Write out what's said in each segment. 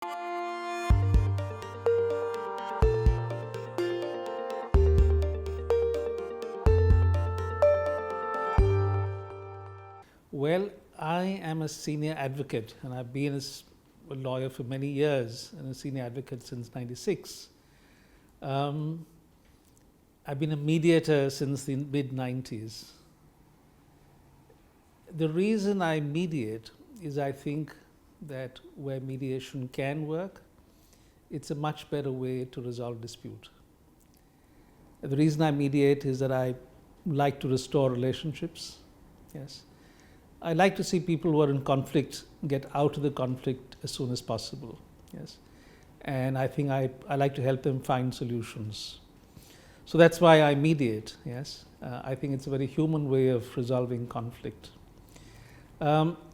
Well, I am a senior advocate, and I've been a lawyer for many years and a senior advocate since '96. I've been a mediator since the mid-90s. The reason I mediate is I think that where mediation can work, it's a much better way to resolve dispute. The reason I mediate is that I like to restore relationships. Yes. I like to see people who are in conflict get out of the conflict as soon as possible. Yes. And I think I like to help them find solutions. So that's why I mediate. Yes. I think it's a very human way of resolving conflict.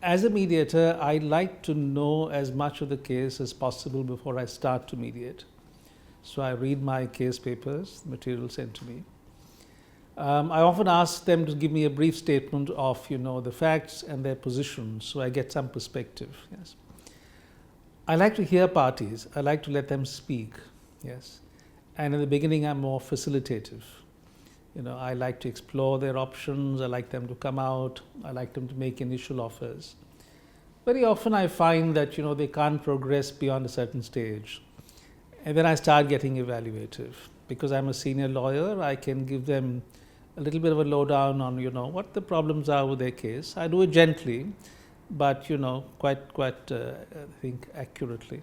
As a mediator, I like to know as much of the case as possible before I start to mediate. So I read my case papers, the material sent to me. I often ask them to give me a brief statement of, the facts and their positions, so I get some perspective. Yes. I like to hear parties. I like to let them speak. Yes. And in the beginning, I'm more facilitative. I like to explore their options. I like them to come out. I like them to make initial offers. Very often, I find that they can't progress beyond a certain stage, and then I start getting evaluative. Because I'm a senior lawyer, I can give them a little bit of a lowdown on, what the problems are with their case. I do it gently, but, quite I think, accurately.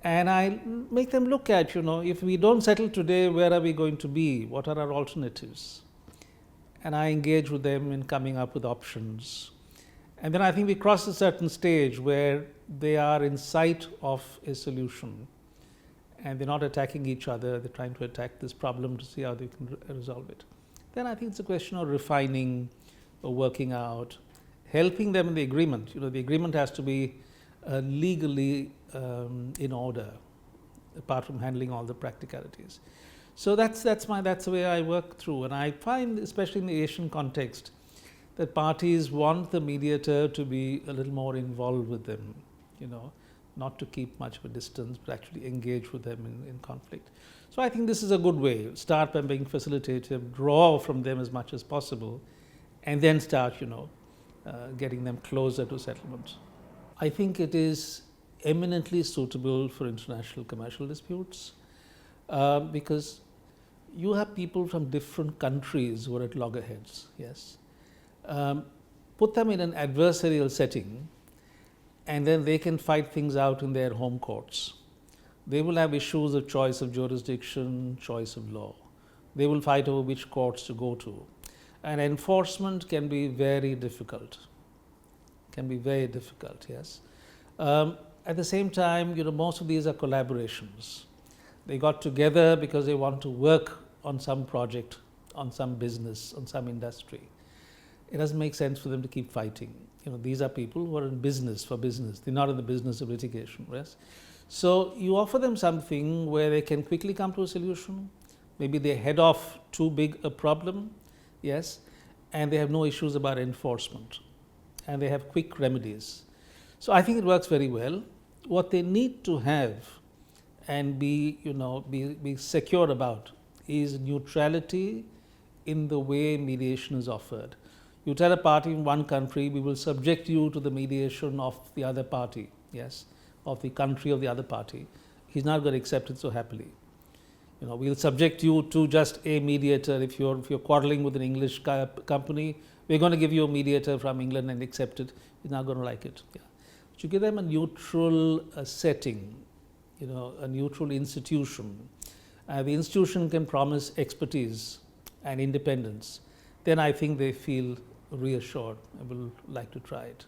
And I make them look at, if we don't settle today, where are we going to be? What are our alternatives? And I engage with them in coming up with options. And then I think we cross a certain stage where they are in sight of a solution. And they're not attacking each other, they're trying to attack this problem to see how they can resolve it. Then I think it's a question of refining or working out, helping them in the agreement. The agreement has to be legally in order, apart from handling all the practicalities. So that's the way I work through. And I find, especially in the Asian context, that parties want the mediator to be a little more involved with them, not to keep much of a distance, but actually engage with them in conflict. So I think this is a good way. Start by being facilitative, draw from them as much as possible, and then start, getting them closer to settlement. I think it is eminently suitable for international commercial disputes because you have people from different countries who are at loggerheads. Yes, put them in an adversarial setting, and then they can fight things out in their home courts. They will have issues of choice of jurisdiction, choice of law. They will fight over which courts to go to. And enforcement can be very difficult. Yes. At the same time, most of these are collaborations. They got together because they want to work on some project, on some business, on some industry. It doesn't make sense for them to keep fighting. These are people who are in business for business. They're not in the business of litigation. Yes? So you offer them something where they can quickly come to a solution. Maybe they head off too big a problem, yes, and they have no issues about enforcement, and they have quick remedies. So I think it works very well. What they need to have and be secure about is neutrality in the way mediation is offered. You tell a party in one country, we will subject you to the mediation of the other party, yes, of the country of the other party. He's not going to accept it so happily. We'll subject you to just a mediator. If you're quarreling with an English company, we're going to give you a mediator from England and accept it. He's not going to like it. Yeah. But you give them a neutral setting, a neutral institution. The institution can promise expertise and independence. Then I think they feel reassured and will like to try it.